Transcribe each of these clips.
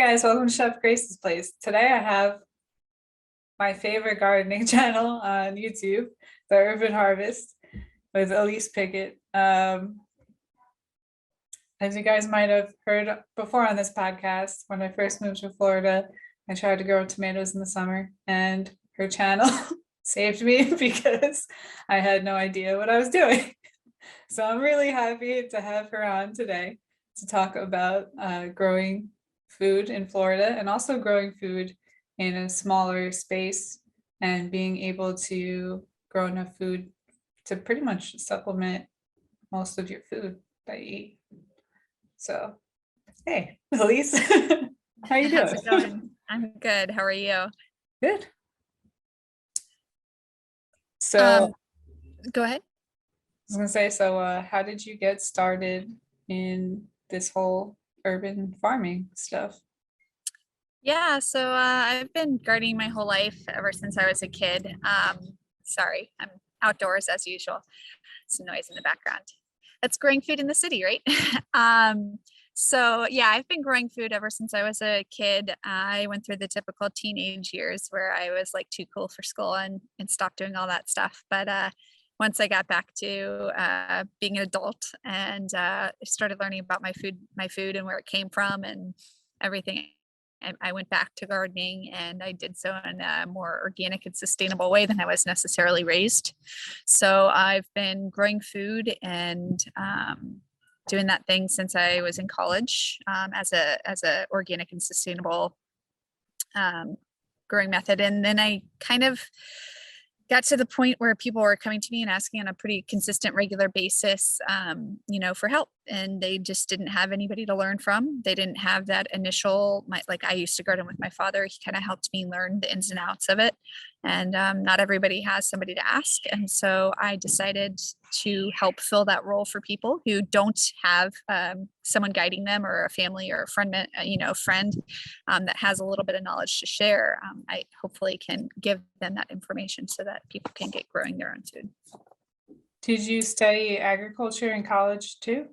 guys, welcome to Chef Grace's Place. Today I have my favorite gardening channel on YouTube, The Urban Harvest with Elise Pickett. As you guys might have heard before on this podcast, when I first moved to Florida, I tried to grow tomatoes in the summer and her channel saved me because I had no idea what I was doing. So I'm really happy to have her on today to talk about growing food in Florida and also growing food in a smaller space and being able to grow enough food to pretty much supplement most of your food that you eat. So, hey, Elise, how you doing? How's it going? I'm good. How are you? Good. So, Go ahead. I was gonna say, so how did you get started in this whole urban farming stuff? Yeah, so I've been gardening my whole life ever since I was a kid. Sorry, I'm outdoors as usual. Some noise in the background. That's growing food in the city, right? So yeah, I've been growing food ever since I was a kid. I went through the typical teenage years where I was like too cool for school and stopped doing all that stuff. But once I got back to being an adult and started learning about my food and where it came from and everything, I went back to gardening, and I did so in a more organic and sustainable way than I was necessarily raised. So I've been growing food and doing that thing since I was in college as a organic and sustainable growing method. And then I kind of got to the point where people were coming to me and asking on a pretty consistent, regular basis, for help. And they just didn't have anybody to learn from. They didn't have that initial, like I used to garden with my father. He kind of helped me learn the ins and outs of it. And not everybody has somebody to ask. And so I decided to help fill that role for people who don't have someone guiding them, or a family or a friend, that has a little bit of knowledge to share. I hopefully can give them that information so that people can get growing their own food. Did you study agriculture in college too?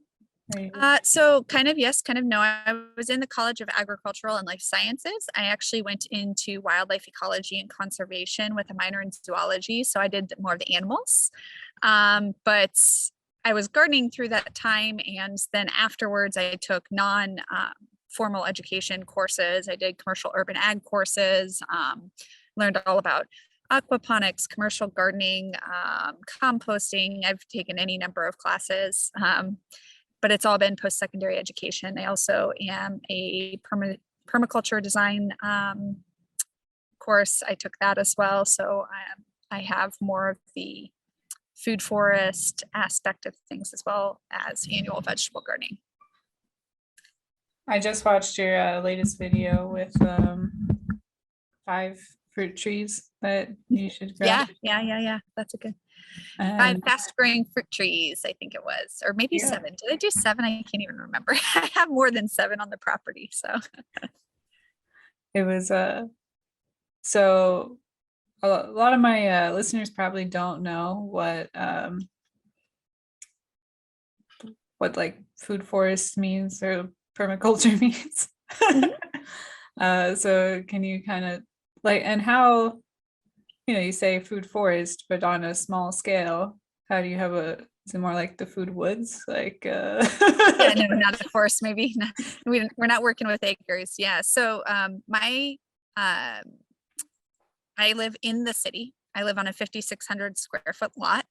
So kind of yes, kind of no. I was in the College of Agricultural and Life Sciences. I actually went into wildlife ecology and conservation with a minor in zoology. So I did more of the animals. But I was gardening through that time. And then afterwards I took formal education courses. I did commercial urban ag courses, learned all about aquaponics, commercial gardening, composting. I've taken any number of classes. But it's all been post-secondary education. I also am a permaculture design course. I took that as well. So I have more of the food forest aspect of things as well as annual vegetable gardening. I just watched your latest video with 5 fruit trees that you should grow. Yeah. That's a good. 5 fast-growing fruit trees, I think it was, or maybe 7. Did I do 7? I can't even remember. I have more than 7 on the property, so. It was so a lot of my listeners probably don't know what like food forest means or permaculture means. So can you kind of and how, you say food forest, but on a small scale, how do you have is it more like the food woods? Yeah, no, not a forest, maybe. No, we're not working with acres. Yeah. So I live in the city. I live on a 5,600 square foot lot.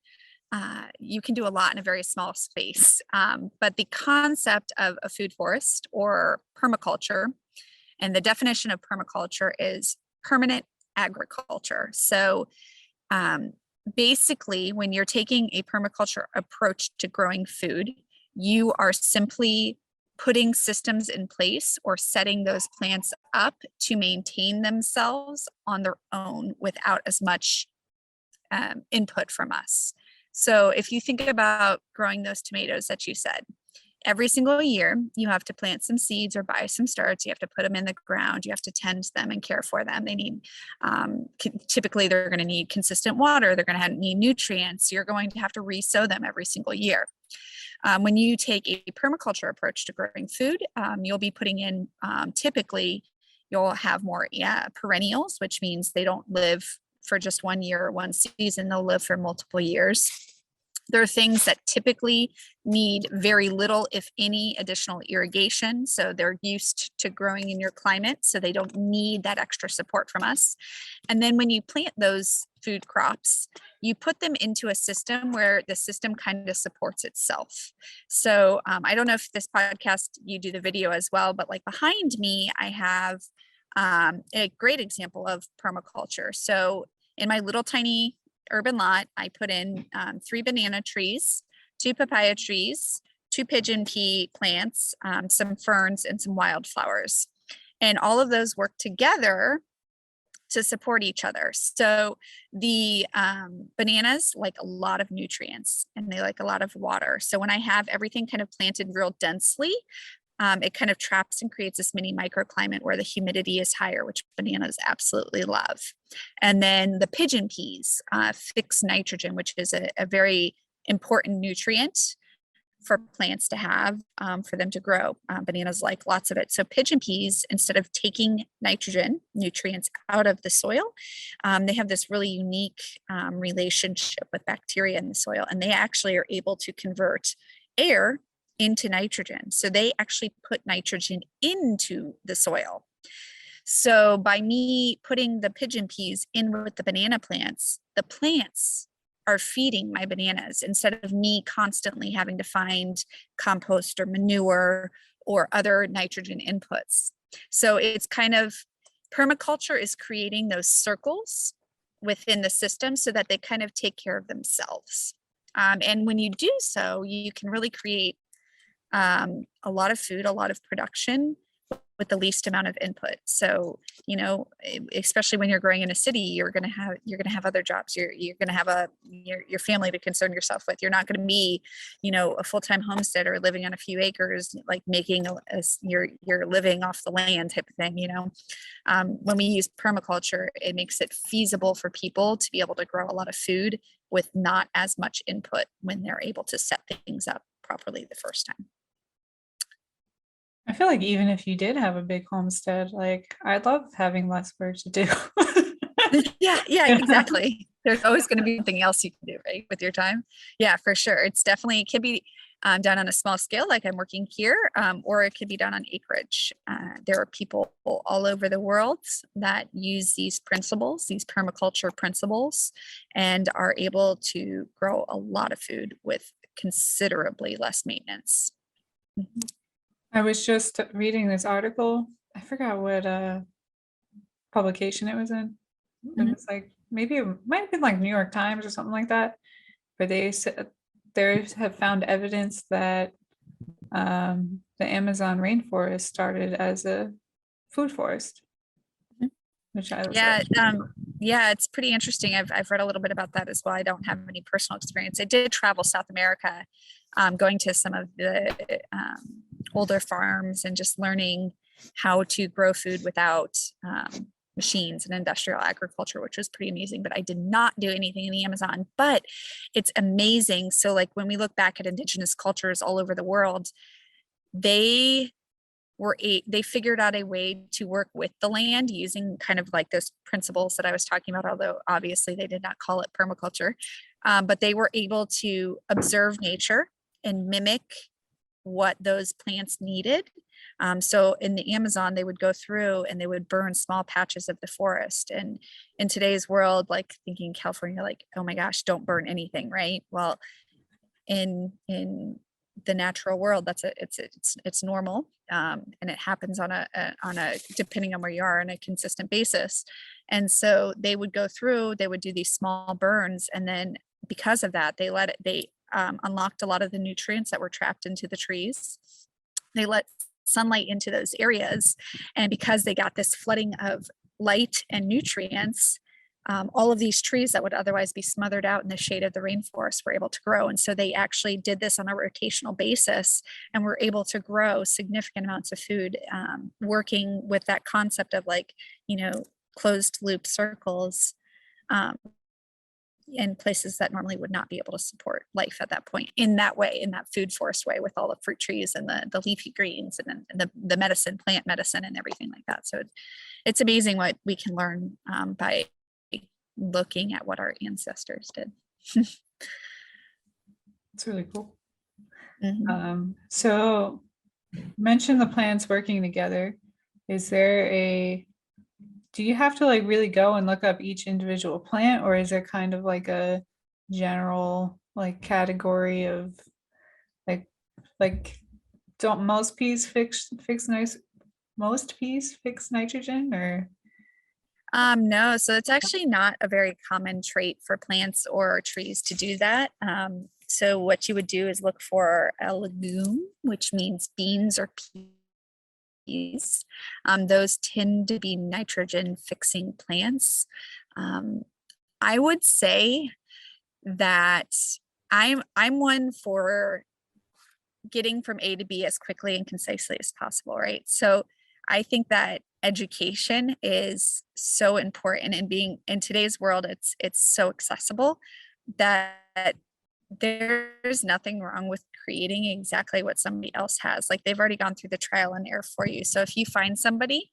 You can do a lot in a very small space. But the concept of a food forest or permaculture, and the definition of permaculture is permanent agriculture. So basically, when you're taking a permaculture approach to growing food, you are simply putting systems in place or setting those plants up to maintain themselves on their own without as much input from us. So if you think about growing those tomatoes that you said, every single year, you have to plant some seeds or buy some starts. You have to put them in the ground. You have to tend them and care for them. They need, typically they're going to need consistent water. They're going to need nutrients. You're going to have to re-sow them every single year. When you take a permaculture approach to growing food, you'll be putting in typically You'll have more perennials, which means they don't live for just 1 year or one season. They'll live for multiple years. There are things that typically need very little, if any, additional irrigation. So they're used to growing in your climate, so they don't need that extra support from us. And then when you plant those food crops, you put them into a system where the system kind of supports itself. So I don't know if this podcast, you do the video as well, but like behind me, I have a great example of permaculture. So in my little tiny urban lot, I put in 3 banana trees, 2 papaya trees, 2 pigeon pea plants, some ferns, and some wildflowers. And all of those work together to support each other. So the bananas like a lot of nutrients and they like a lot of water. So when I have everything kind of planted real densely, it kind of traps and creates this mini microclimate where the humidity is higher, which bananas absolutely love. And then the pigeon peas fix nitrogen, which is a very important nutrient for plants to have for them to grow. Bananas like lots of it. So pigeon peas, instead of taking nitrogen nutrients out of the soil, they have this really unique relationship with bacteria in the soil, and they actually are able to convert air into nitrogen. So they actually put nitrogen into the soil. So by me putting the pigeon peas in with the banana plants, the plants are feeding my bananas instead of me constantly having to find compost or manure or other nitrogen inputs. So it's kind of, permaculture is creating those circles within the system so that they kind of take care of themselves. And when you do so, you can really create a lot of food, a lot of production with the least amount of input. So, you know, especially when you're growing in a city, you're going to have other jobs. You're going to have your family to concern yourself with. You're not going to be, you know, a full-time homesteader living on a few acres, like making your living off the land type of thing. You know, when we use permaculture, it makes it feasible for people to be able to grow a lot of food with not as much input when they're able to set things up properly the first time. I feel like even if you did have a big homestead, like I'd love having less work to do. Yeah, exactly. There's always going to be something else you can do, right, with your time. Yeah, for sure. It's definitely, it can be done on a small scale, like I'm working here, or it could be done on acreage. There are people all over the world that use these principles, these permaculture principles, and are able to grow a lot of food with considerably less maintenance. I was just reading this article. I forgot what publication it was in. It was like, maybe it might have been like New York Times or something like that, where they said they have found evidence that the Amazon rainforest started as a food forest, which I was like, yeah, it's pretty interesting. I've read a little bit about that as well. I don't have any personal experience. I did travel South America, going to some of the older farms and just learning how to grow food without machines and industrial agriculture, which was pretty amazing. But I did not do anything in the Amazon, but it's amazing. So like when we look back at indigenous cultures all over the world, they figured out a way to work with the land using kind of like those principles that I was talking about, although obviously they did not call it permaculture, but they were able to observe nature and mimic what those plants needed. So in the Amazon, they would go through and they would burn small patches of the forest. And in today's world, like thinking California, like, oh my gosh, don't burn anything, right? Well, in the natural world, it's normal, and it happens on a depending on where you are, on a consistent basis. And so they would go through, they would do these small burns, and then because of that, they unlocked a lot of the nutrients that were trapped into the trees. They let sunlight into those areas, and because they got this flooding of light and nutrients, all of these trees that would otherwise be smothered out in the shade of the rainforest were able to grow. And so they actually did this on a rotational basis and were able to grow significant amounts of food, working with that concept of, like, you know, closed loop circles. in places that normally would not be able to support life at that point in that way, in that food forest way, with all the fruit trees and the leafy greens and then the medicine, plant medicine and everything like that. So it's amazing what we can learn by looking at what our ancestors did. It's really cool. Mhm. Mention the plants working together. Do you have to like really go and look up each individual plant, or is there kind of like a general like category of like like don't most peas fix nice most peas fix nitrogen or No, so it's actually not a very common trait for plants or trees to do that. So what you would do is look for a legume, which means beans or peas. Those tend to be nitrogen fixing plants. I would say that I'm one for getting from A to B as quickly and concisely as possible, right? So I think that education is so important, and being in today's world, it's so accessible that there's nothing wrong with creating exactly what somebody else has. Like, they've already gone through the trial and error for you. So if you find somebody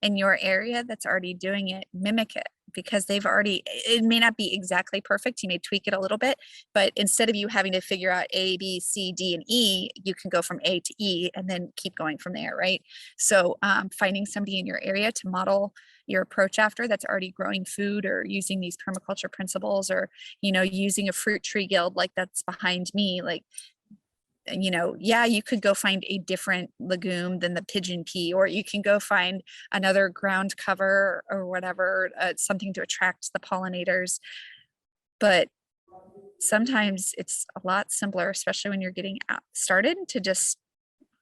in your area that's already doing it, mimic it, because it may not be exactly perfect. You may tweak it a little bit, but instead of you having to figure out A, B, C, D, and E, you can go from A to E and then keep going from there, right? So finding somebody in your area to model your approach after that's already growing food or using these permaculture principles, or, using a fruit tree guild like that's behind me, like, yeah, you could go find a different legume than the pigeon pea, or you can go find another ground cover or whatever, something to attract the pollinators. But sometimes it's a lot simpler, especially when you're getting started, to just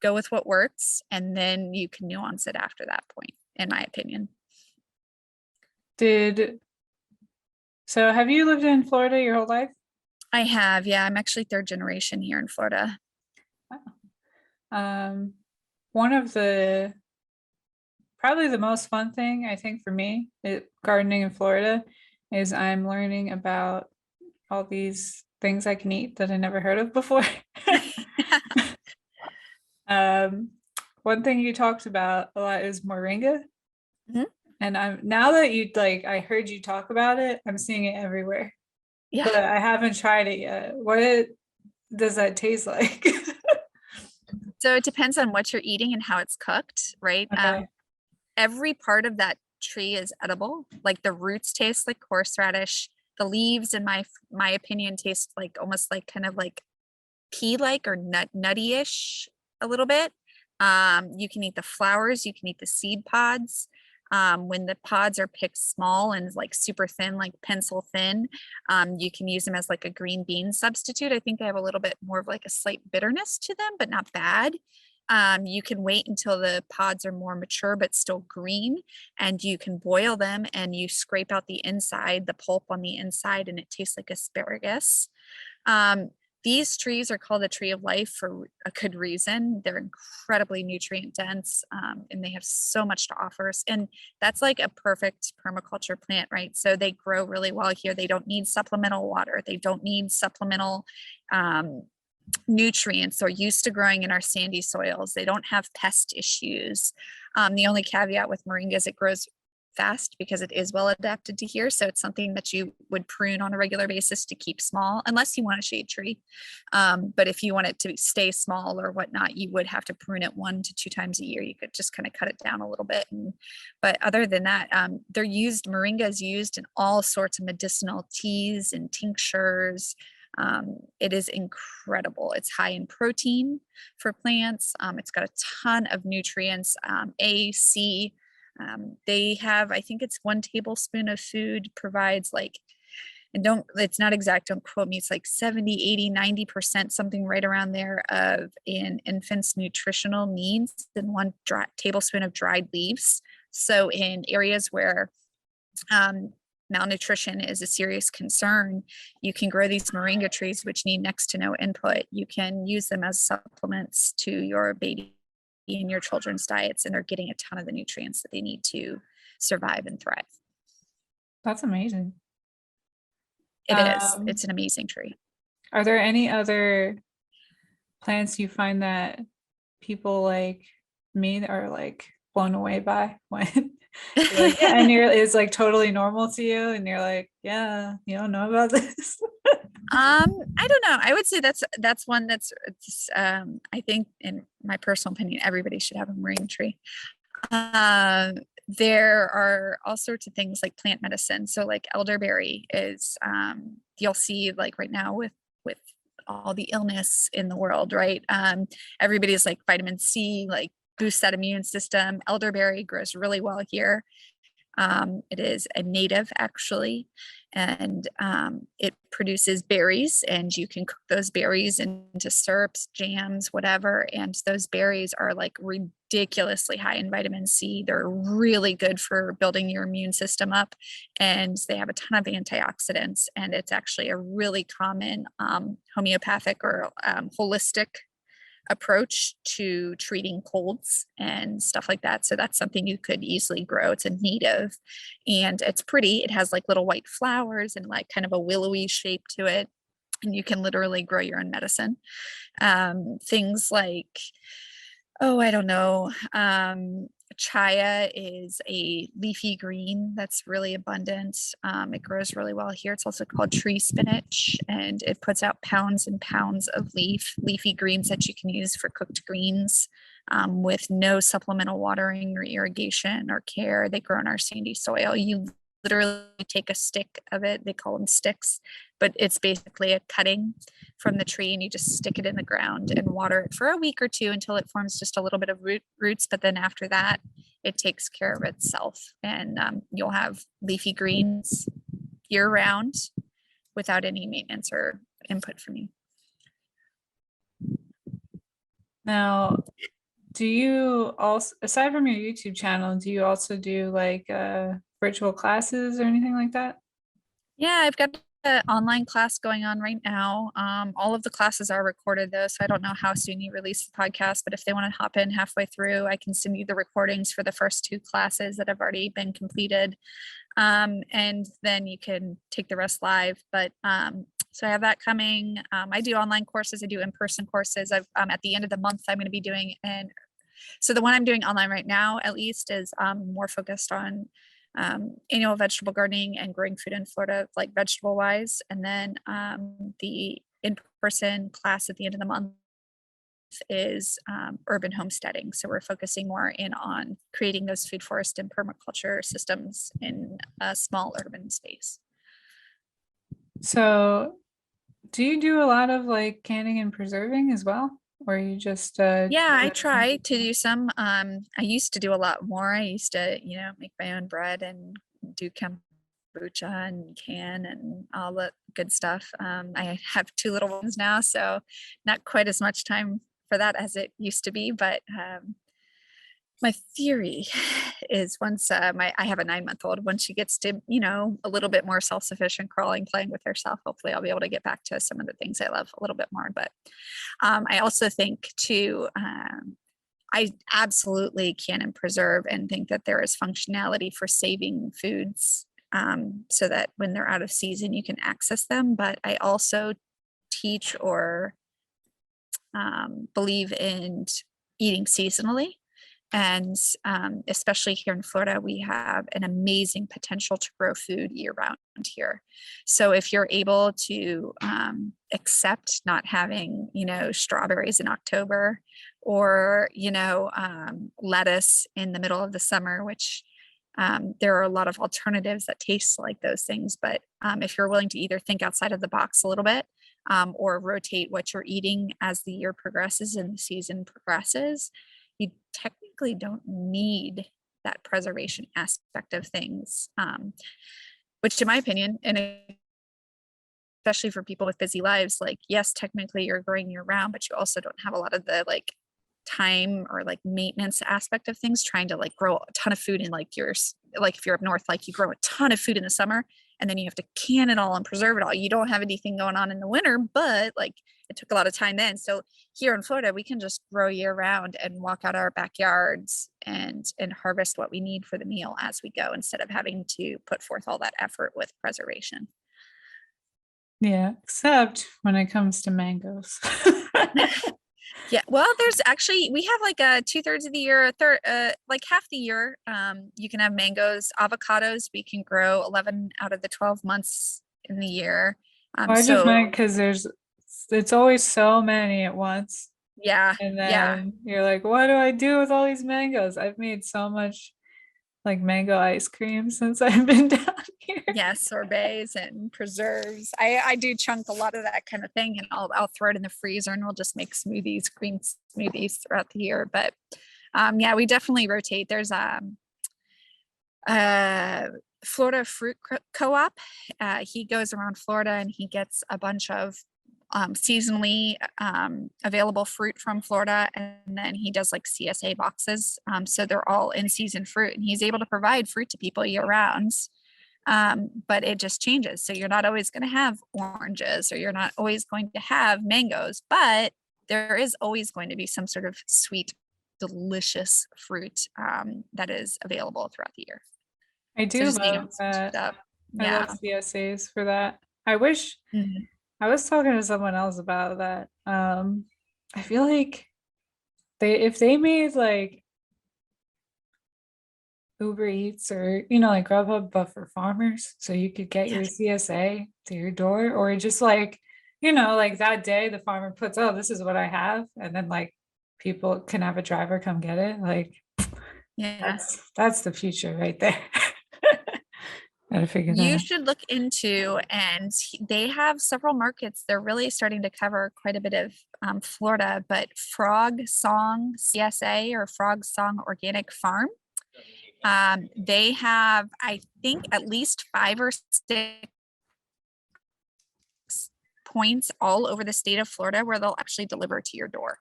go with what works, and then you can nuance it after that point, in my opinion. have you lived in Florida your whole life? I have, yeah. I'm actually third generation here in Florida. One of probably the most fun thing I think for me, gardening in Florida, is I'm learning about all these things I can eat that I never heard of before. One thing you talked about a lot is Moringa. Mhm. And now that I heard you talk about it, I'm seeing it everywhere. Yeah. But I haven't tried it yet. What does that taste like? So it depends on what you're eating and how it's cooked, right? Okay. Every part of that tree is edible. Like, the roots taste like horseradish. The leaves, in my opinion, taste like almost like kind of like pea-like or nutty-ish a little bit. You can eat the flowers, you can eat the seed pods. When the pods are picked small and like super thin, like pencil thin, you can use them as like a green bean substitute. I think they have a little bit more of like a slight bitterness to them, but not bad. You can wait until the pods are more mature but still green, and you can boil them, and you scrape out the inside, the pulp on the inside, and it tastes like asparagus. These trees are called the tree of life for a good reason. They're incredibly nutrient dense, and they have so much to offer. And that's like a perfect permaculture plant, right? So they grow really well here. They don't need supplemental water. They don't need supplemental nutrients. They're used to growing in our sandy soils. They don't have pest issues. The only caveat with moringa is it grows fast because it is well adapted to here. So it's something that you would prune on a regular basis to keep small, unless you want a shade tree. But if you want it to stay small or whatnot, you would have to prune it 1 to 2 times a year. You could just kind of cut it down a little bit. But other than that, Moringa is used in all sorts of medicinal teas and tinctures. It is incredible. It's high in protein for plants. It's got a ton of nutrients, A, C. They have, I think it's 1 tablespoon of food provides like, and it's not exact, don't quote me, it's like 70, 80, 90%, something right around there of an infant's nutritional needs in 1 tablespoon of dried leaves. So in areas where malnutrition is a serious concern, you can grow these moringa trees, which need next to no input. You can use them as supplements to your baby in your children's diets, and they're getting a ton of the nutrients that they need to survive and thrive. That's amazing. It is. Um, It's an amazing tree. are there any other plants you find that people like me are like blown away by when you're like, yeah, and it's like totally normal to you, and you're like, yeah, you don't know about this. I don't know. I would say that's one that's I think in my personal opinion, everybody should have a moringa tree. There are all sorts of things like plant medicine. So like elderberry is you'll see like right now with all the illness in the world, right? Everybody's like vitamin C, like boost that immune system. Elderberry grows really well here. It is a native actually, and it produces berries, and you can cook those berries into syrups, jams, whatever. And those berries are like ridiculously high in vitamin C. They're really good for building your immune system up, and they have a ton of antioxidants. And it's actually a really common homeopathic or holistic approach to treating colds and stuff like that. So that's something you could easily grow. It's a native and it's pretty. It has like little white flowers and like kind of a willowy shape to it. And you can literally grow your own medicine. Things like, oh, I don't know. Chaya is a leafy green that's really abundant. It grows really well here. It's also called tree spinach, and it puts out pounds and pounds of leafy greens that you can use for cooked greens with no supplemental watering or irrigation or care. They grow in our sandy soil. You literally take a stick of it. They call them sticks, but it's basically a cutting from the tree, and you just stick it in the ground and water it for a week or two until it forms just a little bit of roots. But then after that, it takes care of itself, and you'll have leafy greens year round without any maintenance or input from you. Now, do you also, aside from your YouTube channel, do you also do like virtual classes or anything like that? Yeah, I've got an online class going on right now. All of the classes are recorded though, so I don't know how soon you release the podcast, but if they want to hop in halfway through, I can send you the recordings for the first 2 classes that have already been completed. And then you can take the rest live. But so I have that coming. I do online courses, I do in-person courses. At the end of the month, I'm going to be doing so the one I'm doing online right now, at least, is more focused on annual vegetable gardening and growing food in Florida, like vegetable wise. And then the in-person class at the end of the month is urban homesteading. So we're focusing more in on creating those food forest and permaculture systems in a small urban space. So, do you do a lot of like canning and preserving as well? Or you just Yeah, I try to do some. I used to do a lot more. I used to, make my own bread and do kombucha and can and all the good stuff. I have 2 little ones now, so not quite as much time for that as it used to be. But my theory is once I have a 9-month-old, when she gets to, a little bit more self-sufficient, crawling, playing with herself, hopefully I'll be able to get back to some of the things I love a little bit more. But I also think too, I absolutely can and preserve and think that there is functionality for saving foods so that when they're out of season, you can access them. But I also teach or believe in eating seasonally. And especially here in Florida, we have an amazing potential to grow food year round here. So if you're able to accept not having, strawberries in October or, lettuce in the middle of the summer, which there are a lot of alternatives that taste like those things. But if you're willing to either think outside of the box a little bit or rotate what you're eating as the year progresses and the season progresses, you technically don't need that preservation aspect of things, which in my opinion, and especially for people with busy lives, like, yes, technically you're growing year round, but you also don't have a lot of the like time or like maintenance aspect of things, trying to like grow a ton of food in like yours. Like if you're up north, like you grow a ton of food in the summer and then you have to can it all and preserve it all. You don't have anything going on in the winter, but like it took a lot of time then. So here in Florida, we can just grow year round and walk out our backyards and harvest what we need for the meal as we go, instead of having to put forth all that effort with preservation. Yeah, except when it comes to mangoes. Yeah, well, there's actually we have like a 2/3 of the year, a third, like half the year. You can have mangoes, avocados. We can grow 11 out of the 12 months in the year. I just So meant because it's always so many at once. yeah, And yeah, then you're like, what do I do with all these mangoes? I've made so much like mango ice cream since I've been down here. yeah, sorbets and preserves. I do chunk a lot of that kind of thing, and I'll throw it in the freezer, and we'll just make smoothies, green smoothies throughout the year. But yeah, we definitely rotate. There's uh Florida Fruit Co-op. He goes around Florida and he gets a bunch of seasonally available fruit from Florida, and then he does like CSA boxes. So they're all in season fruit, and he's able to provide fruit to people year round. But it just changes. So you're not always going to have oranges, or you're not always going to have mangoes, but there is always going to be some sort of sweet, delicious fruit that is available throughout the year. I So do just being love able to switch it that. up. I love Yeah. CSAs for that. I wish Mhm. I was talking to someone else about that. I feel like if they made like Uber Eats or like Grubhub, but for farmers, so you could get Yeah. your CSA to your door, or just like like that day the farmer puts, oh, this is what I have, and then like people can have a driver come get it. Like Yeah. that's the future right there. Gotta figure that You out. should look into, and they have several markets. They're really starting to cover quite a bit of Florida, but Frog Song CSA, or Frog Song Organic Farm. They have, I think, at least 5 or 6 points all over the state of Florida where they'll actually deliver to your door.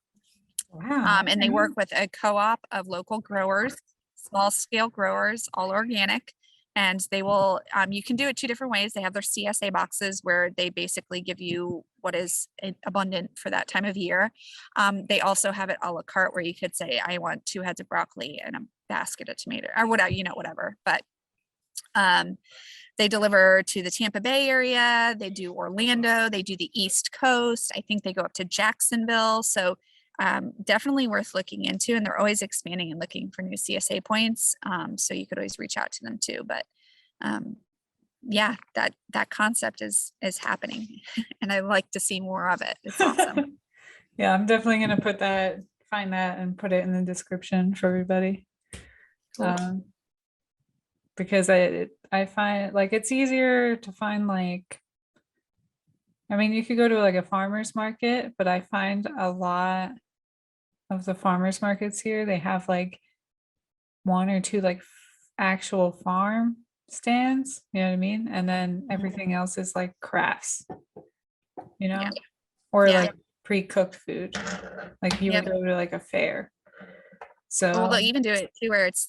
Wow. And they work with a co-op of local growers, small scale growers, all organic. And they will, you can do it 2 different ways. They have their CSA boxes where they basically give you what is abundant for that time of year. They also have it a la carte where you could say, I want 2 heads of broccoli and a basket of tomato or whatever, whatever. But they deliver to the Tampa Bay area. They do Orlando. They do the East Coast. I think they go up to Jacksonville. So definitely worth looking into. And they're always expanding and looking for new CSA points. So you could always reach out to them too. But yeah, that concept is happening, and I like to see more of it. It's awesome. Yeah, I'm definitely gonna find that and put it in the description for everybody. Cool. Because I find like it's easier to find like, I mean, you could go to like a farmer's market, but I find a lot of the farmers markets here, they have like one or two like actual farm stands, you know what I mean? And then everything else is like crafts, Yeah. or Yeah. like pre-cooked food. Like you would Yep. go to like a fair. Well, So they'll even do it too, where it's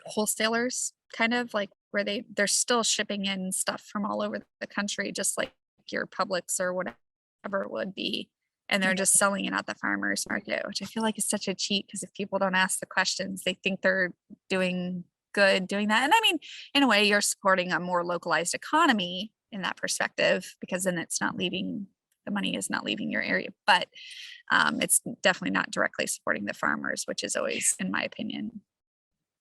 wholesalers, kind of like where they're still shipping in stuff from all over the country, just like your Publix or whatever it would be. And they're just selling it at the farmers market, which I feel like is such a cheat, because if people don't ask the questions, they think they're doing good doing that. And I mean, in a way, you're supporting a more localized economy in that perspective, because then the money is not leaving your area. But it's definitely not directly supporting the farmers, which is always, in my opinion,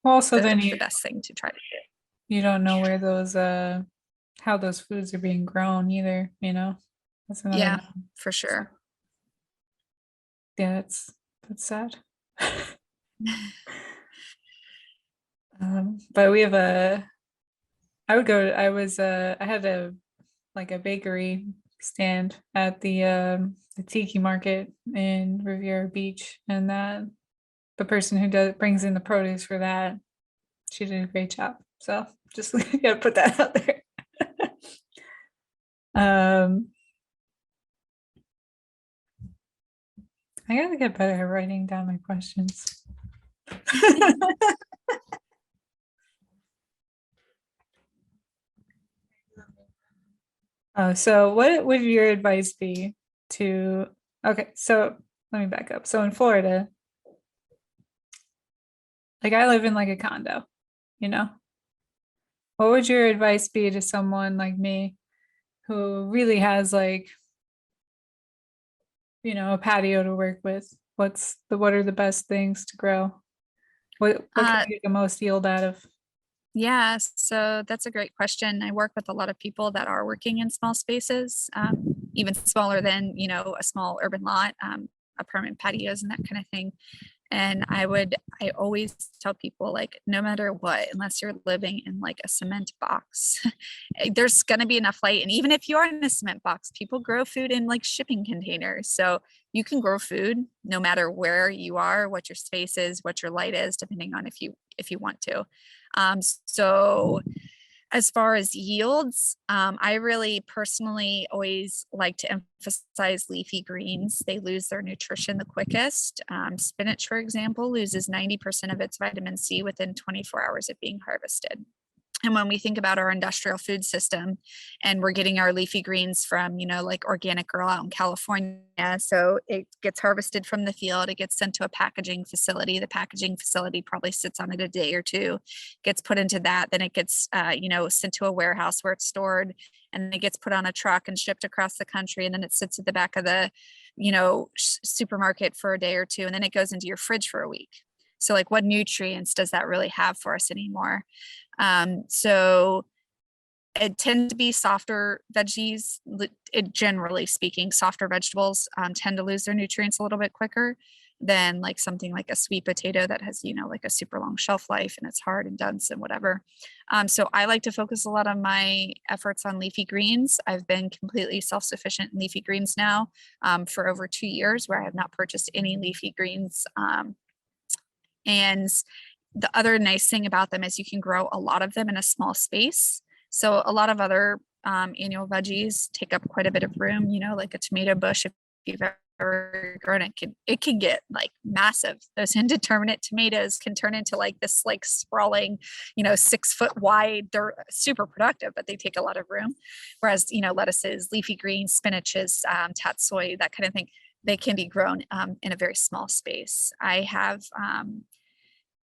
also then the best thing to try to do. you don't know where those how those foods are being grown either, That's another Yeah, one. for sure. Yeah, that's sad. But we have I had a like a bakery stand at the tiki market in Riviera Beach, and that the person who brings in the produce for that, she did a great job. So just gotta put that out there. um I gotta get better at writing down my questions. So what would your advice be to, okay, so let me back up. So in Florida, like I live in like a condo, you know? What would your advice be to someone like me who really has like, a patio to work with, what are the best things to grow? What can Uh, you get the most yield out of? yeah, so that's a great question. I work with a lot of people that are working in small spaces, even smaller than, a small urban lot, apartment patios and that kind of thing. And I always tell people, like, no matter what, unless you're living in like a cement box, there's going to be enough light. And even if you are in a cement box, people grow food in like shipping containers. So you can grow food no matter where you are, what your space is, what your light is, depending on if you want to. So as far as yields, I really personally always like to emphasize leafy greens. They lose their nutrition the quickest. Spinach, for example, loses 90% of its vitamin C within 24 hours of being harvested. And when we think about our industrial food system, and we're getting our leafy greens from, like Organic Girl out in California. So it gets harvested from the field, it gets sent to a packaging facility. The packaging facility probably sits on it a day or two, gets put into that. Then it gets, sent to a warehouse where it's stored, and then it gets put on a truck and shipped across the country. And then it sits at the back of the, supermarket for a day or two. And then it goes into your fridge for a week. So like, what nutrients does that really have for us anymore? So it tends to be softer veggies. Generally speaking, softer vegetables tend to lose their nutrients a little bit quicker than like something like a sweet potato that has, like a super long shelf life and it's hard and dense and whatever. So I like to focus a lot of my efforts on leafy greens. I've been completely self-sufficient in leafy greens now for over 2 years, where I have not purchased any leafy greens. And the other nice thing about them is you can grow a lot of them in a small space. So a lot of other annual veggies take up quite a bit of room, like a tomato bush. If you've ever grown it, it can get like massive. Those indeterminate tomatoes can turn into like this like sprawling, 6 foot wide. They're super productive, but they take a lot of room. Whereas, lettuces, leafy greens, spinaches, tatsoi, that kind of thing, they can be grown in a very small space. I have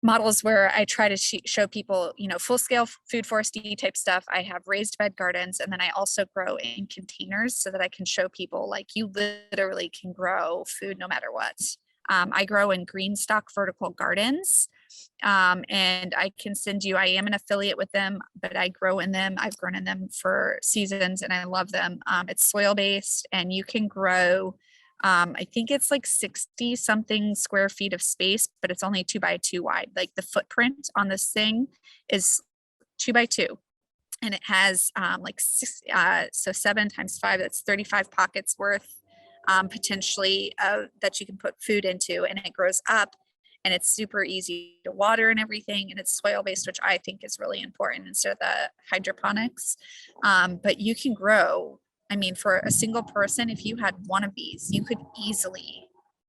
models where I try to show people, full scale food foresty type stuff. I have raised bed gardens, and then I also grow in containers so that I can show people like you literally can grow food no matter what. I grow in green stock vertical gardens, and I can send you, I am an affiliate with them, but I grow in them. I've grown in them for seasons and I love them. It's soil based, and you can grow I think it's like 60 something square feet of space, but it's only 2x2 wide. Like the footprint on this thing is 2x2. And it has like six, so 7 times 5, that's 35 pockets worth potentially that you can put food into, and it grows up, and it's super easy to water and everything. And it's soil based, which I think is really important instead of the hydroponics. But you can grow, I mean, for a single person, if you had one of these, you could easily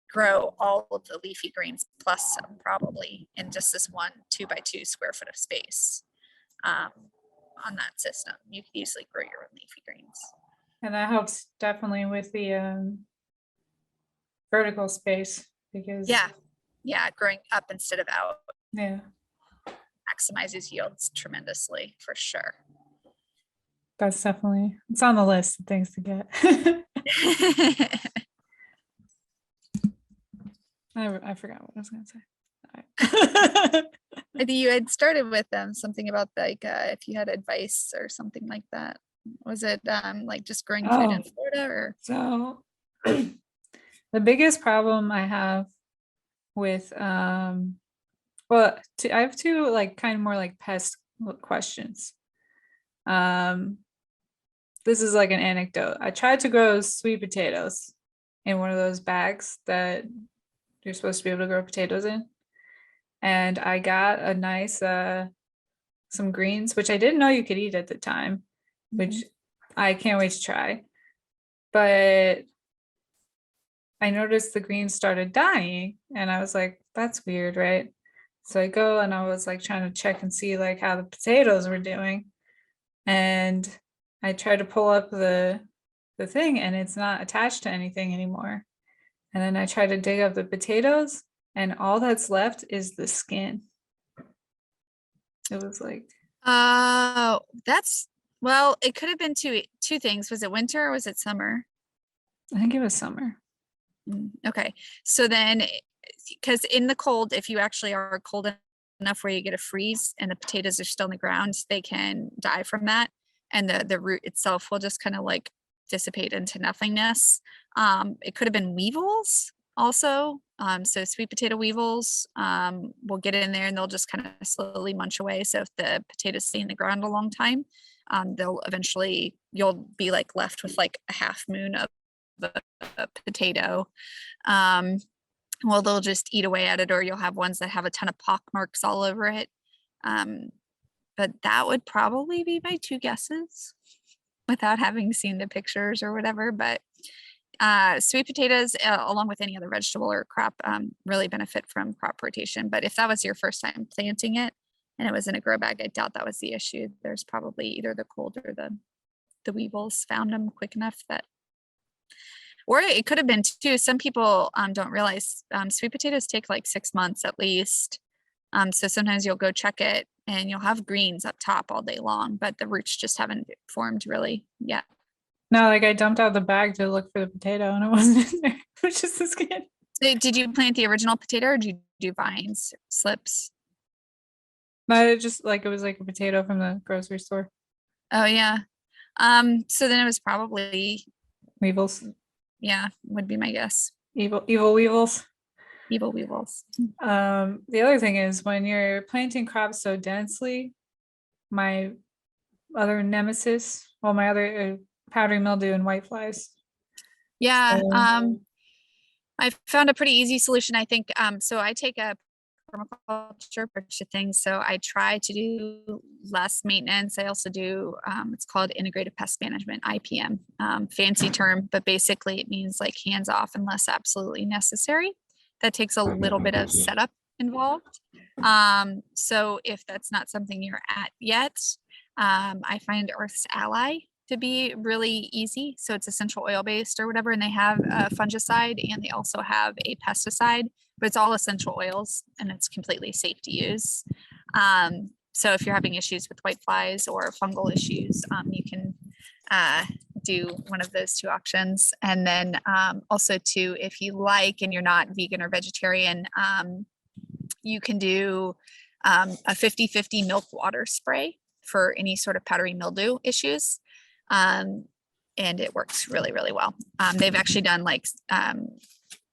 grow all of the leafy greens plus some probably in just this one 2x2 square foot of space. On that system, you could easily grow your own leafy greens. And that helps definitely with the vertical space, because yeah, growing up instead of out yeah, maximizes yields tremendously for sure. that's definitely, it's on the list of things to get. I forgot what I was gonna say. I think you had started with something about like if you had advice or something like that. Was it like just growing food in Florida, or? So the biggest problem I have with well, I have two like kind of more like pest questions. This is like an anecdote. I tried to grow sweet potatoes in one of those bags that you're supposed to be able to grow potatoes in. And I got a nice some greens, which I didn't know you could eat at the time, which I can't wait to try. But I noticed the greens started dying, and I was like, that's weird, right? So I go and I was like trying to check and see like how the potatoes were doing. And I tried to pull up the thing, and it's not attached to anything anymore. And then I tried to dig up the potatoes, and all that's left is the skin. It was like, That's Well, it could have been two things. Was it winter or was it summer? I think it was summer. Okay. So then, because in the cold, if you actually are cold enough where you get a freeze and the potatoes are still in the ground, they can die from that. And the root itself will just kind of like dissipate into nothingness. It could have been weevils also. So sweet potato weevils will get in there and they'll just kind of slowly munch away. So if the potatoes stay in the ground a long time, they'll eventually, you'll be like left with like a half moon of a potato. Well, they'll just eat away at it, or you'll have ones that have a ton of pock marks all over it. But that would probably be my two guesses without having seen the pictures or whatever. But sweet potatoes, along with any other vegetable or crop, really benefit from crop rotation. But if that was your first time planting it and it was in a grow bag, I doubt that was the issue. There's probably either the cold or the weevils found them quick enough that, or it could have been too. Some people don't realize sweet potatoes take like 6 months at least. So sometimes you'll go check it and you'll have greens up top all day long, but the roots just haven't formed really yet. No, like I dumped out the bag to look for the potato and it wasn't in there, which is the skin. Did you plant the original potato or did you do vines, slips? No, it just like it was like a potato from the grocery store. Oh yeah. So then it was probably, Weevils. yeah, would be my guess. Evil weevils. Evil weevils. The other thing is when you're planting crops so densely, my other nemesis, well, my other powdery mildew and whiteflies. Yeah. So, I found a pretty easy solution, I think. So I take a permaculture approach to things. So I try to do less maintenance. I also do, it's called integrated pest management, IPM, fancy term, but basically it means like hands off unless absolutely necessary. That takes a little bit of setup involved. So if that's not something you're at yet, I find Earth's Ally to be really easy. So it's essential oil based or whatever, and they have a fungicide and they also have a pesticide, but it's all essential oils and it's completely safe to use. So if you're having issues with whiteflies or fungal issues, you can do one of those two options. And then also too, if you like and you're not vegan or vegetarian, you can do a 50-50 milk water spray for any sort of powdery mildew issues. And it works really, really well. They've actually done like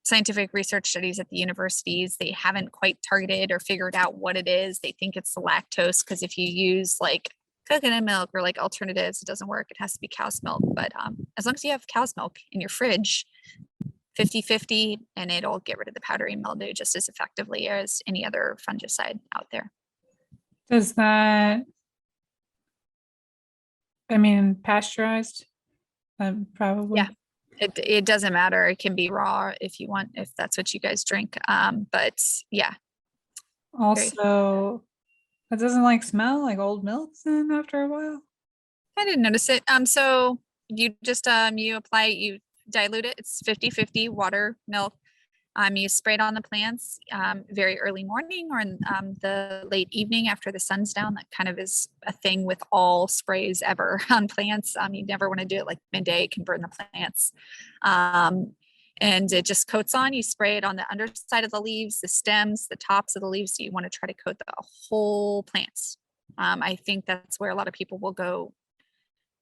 scientific research studies at the universities. They haven't quite targeted or figured out what it is. They think it's the lactose, because if you use like coconut milk or like alternatives, it doesn't work. It has to be cow's milk. But as long as you have cow's milk in your fridge, 50-50, and it'll get rid of the powdery mildew just as effectively as any other fungicide out there. does that, I mean, pasteurized? Probably. Yeah. It doesn't matter. It can be raw if you want, if that's what you guys drink. But yeah. Also, it doesn't like smell like old milk then after a while. I didn't notice it. So you just you apply, you dilute it. It's 50-50 water, milk. You spray it on the plants very early morning or in the late evening after the sun's down. That kind of is a thing with all sprays ever on plants. You never want to do it like midday, it can burn the plants. And it just coats on. You spray it on the underside of the leaves, the stems, the tops of the leaves. So you want to try to coat the whole plants. I think that's where a lot of people will go,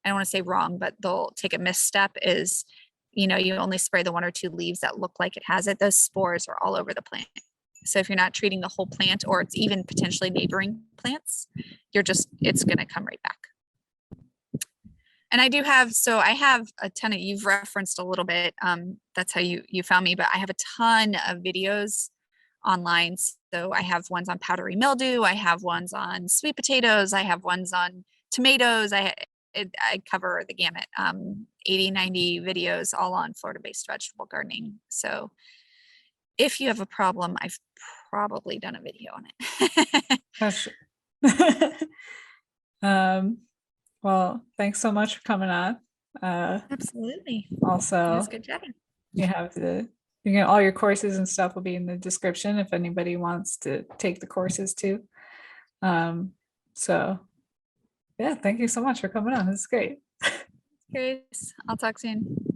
I don't want to say wrong, but they'll take a misstep is, you know, you only spray the 1 or 2 leaves that look like it has it. Those spores are all over the plant. So if you're not treating the whole plant, or it's even potentially neighboring plants, it's going to come right back. And I have a ton of, you've referenced a little bit, that's how you found me, but I have a ton of videos online. So I have ones on powdery mildew. I have ones on sweet potatoes. I have ones on tomatoes. I cover the gamut, 80-90 videos all on Florida-based vegetable gardening. So if you have a problem, I've probably done a video on it. That's true. Well, thanks so much for coming on. Absolutely. Also, It was good chatting. All your courses and stuff will be in the description if anybody wants to take the courses too. So Yeah, thank you so much for coming on. This is great. Grace, I'll talk soon.